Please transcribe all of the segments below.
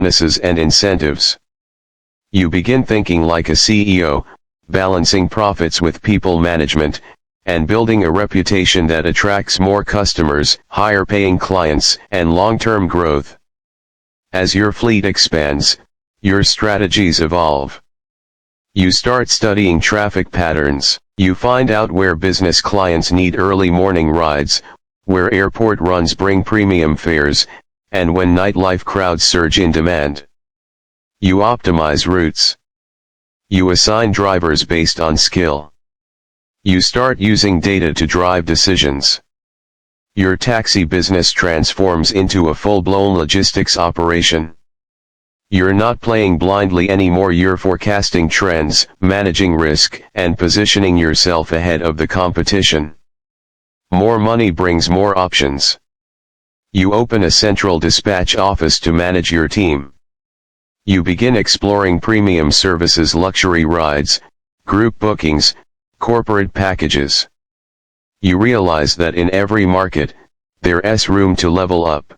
bonuses and incentives. You begin thinking like a CEO, balancing profits with people management, and building a reputation that attracts more customers, higher-paying clients, and long-term growth. As your fleet expands, your strategies evolve. You start studying traffic patterns. You find out where business clients need early morning rides, where airport runs bring premium fares, and when nightlife crowds surge in demand. You optimize routes. You assign drivers based on skill. You start using data to drive decisions. Your taxi business transforms into a full-blown logistics operation. You're not playing blindly anymore, you're forecasting trends, managing risk, and positioning yourself ahead of the competition. More money brings more options. You open a central dispatch office to manage your team. You begin exploring premium services, luxury rides, group bookings, corporate packages. You realize that in every market, there's room to level up.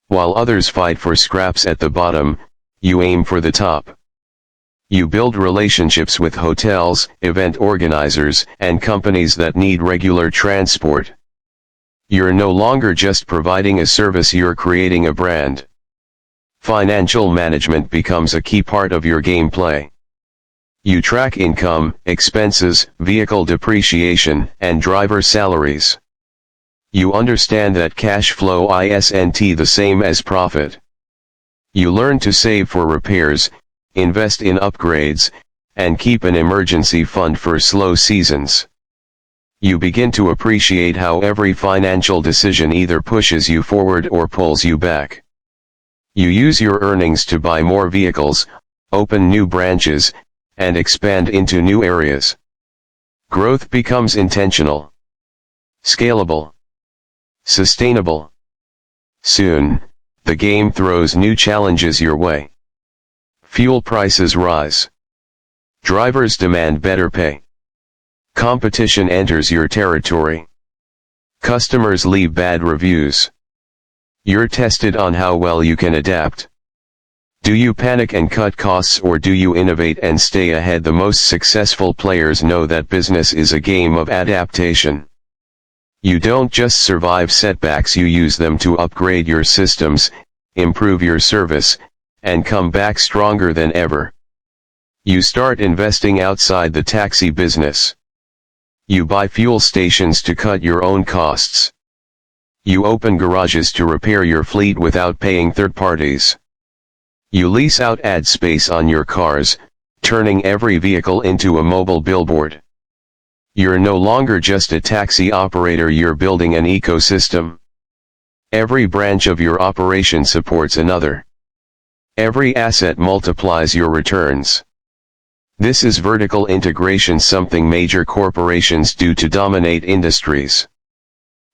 While others fight for scraps at the bottom, you aim for the top. You build relationships with hotels, event organizers, and companies that need regular transport. You're no longer just providing a service, you're creating a brand. Financial management becomes a key part of your gameplay. You track income, expenses, vehicle depreciation, and driver salaries. You understand that cash flow isn't the same as profit. You learn to save for repairs, invest in upgrades, and keep an emergency fund for slow seasons. You begin to appreciate how every financial decision either pushes you forward or pulls you back. You use your earnings to buy more vehicles, open new branches, and expand into new areas. Growth becomes intentional, scalable, sustainable. Soon, the game throws new challenges your way. Fuel prices rise. Drivers demand better pay. Competition enters your territory. Customers leave bad reviews. You're tested on how well you can adapt. Do you panic and cut costs, or do you innovate and stay ahead? The most successful players know that business is a game of adaptation. You don't just survive setbacks, you use them to upgrade your systems, improve your service, and come back stronger than ever. You start investing outside the taxi business. You buy fuel stations to cut your own costs. You open garages to repair your fleet without paying third parties. You lease out ad space on your cars, turning every vehicle into a mobile billboard. You're no longer just a taxi operator, you're building an ecosystem. Every branch of your operation supports another. Every asset multiplies your returns. This is vertical integration, something major corporations do to dominate industries.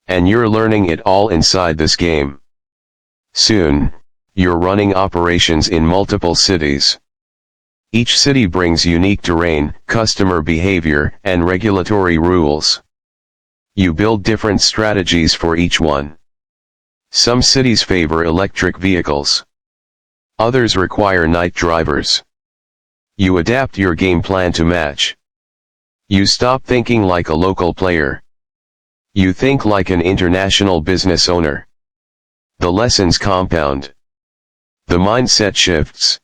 And you're learning it all inside this game. Soon, you're running operations in multiple cities. Each city brings unique terrain, customer behavior, and regulatory rules. You build different strategies for each one. Some cities favor electric vehicles. Others require night drivers. You adapt your game plan to match. You stop thinking like a local player. You think like an international business owner. The lessons compound. The mindset shifts.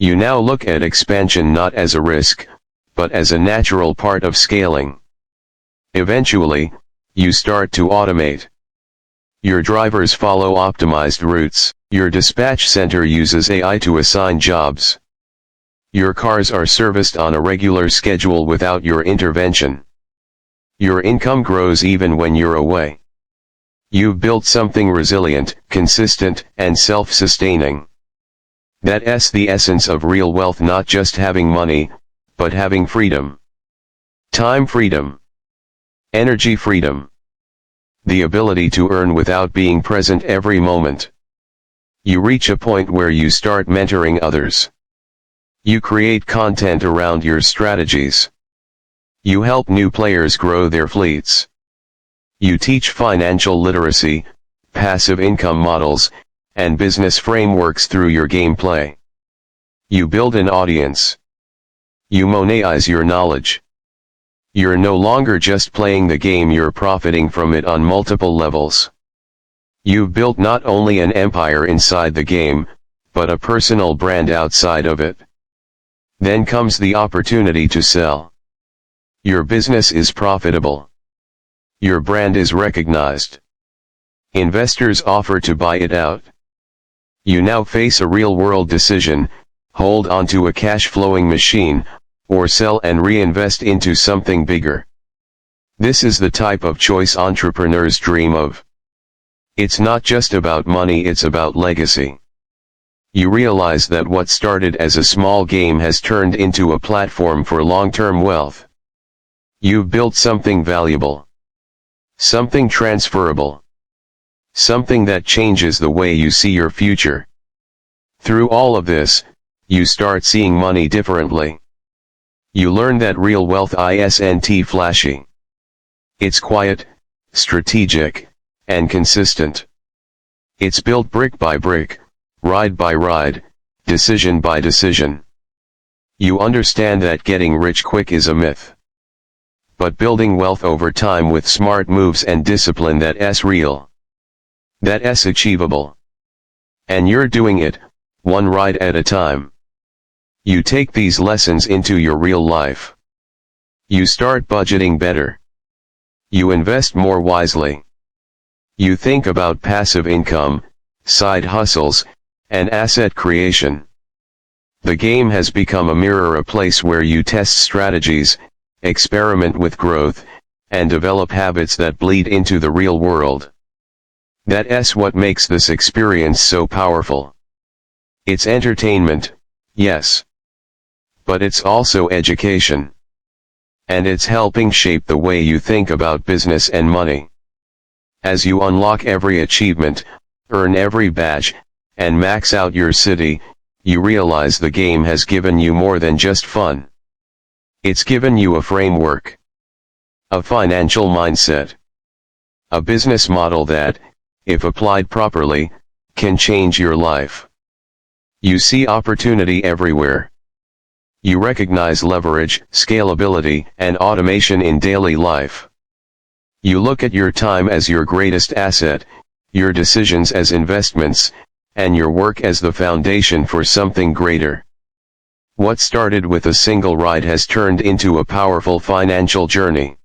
You now look at expansion not as a risk, but as a natural part of scaling. Eventually, you start to automate. Your drivers follow optimized routes. Your dispatch center uses AI to assign jobs. Your cars are serviced on a regular schedule without your intervention. Your income grows even when you're away. You've built something resilient, consistent, and self-sustaining. That's the essence of real wealth, not just having money, but having freedom. Time freedom. Energy freedom. The ability to earn without being present every moment. You reach a point where you start mentoring others. You create content around your strategies. You help new players grow their fleets. You teach financial literacy, passive income models, and business frameworks through your gameplay. You build an audience. You monetize your knowledge. You're no longer just playing the game, you're profiting from it on multiple levels. You've built not only an empire inside the game, but a personal brand outside of it. Then comes the opportunity to sell. Your business is profitable. Your brand is recognized. Investors offer to buy it out. You now face a real-world decision: hold onto a cash-flowing machine, or sell and reinvest into something bigger. This is the type of choice entrepreneurs dream of. It's not just about money, it's about legacy. You realize that what started as a small game has turned into a platform for long-term wealth. You've built something valuable. Something transferable. Something that changes the way you see your future. Through all of this, you start seeing money differently. You learn that real wealth isn't flashy. It's quiet, strategic, and consistent. It's built brick by brick, ride by ride, decision by decision. You understand that getting rich quick is a myth. But building wealth over time with smart moves and discipline, that's real. That's achievable. And you're doing it, one ride at a time. You take these lessons into your real life. You start budgeting better. You invest more wisely. You think about passive income, side hustles, and asset creation. The game has become a mirror, a place where you test strategies, experiment with growth, and develop habits that bleed into the real world. That's what makes this experience so powerful. It's entertainment, yes. But it's also education. And it's helping shape the way you think about business and money. As you unlock every achievement, earn every badge, and max out your city, you realize the game has given you more than just fun. It's given you a framework. A financial mindset. A business model that, if applied properly, can change your life. You see opportunity everywhere. You recognize leverage, scalability, and automation in daily life. You look at your time as your greatest asset, your decisions as investments, and your work as the foundation for something greater. What started with a single ride has turned into a powerful financial journey.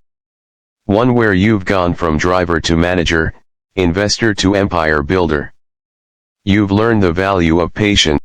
One where you've gone from driver to manager, investor to empire builder. You've learned the value of patience,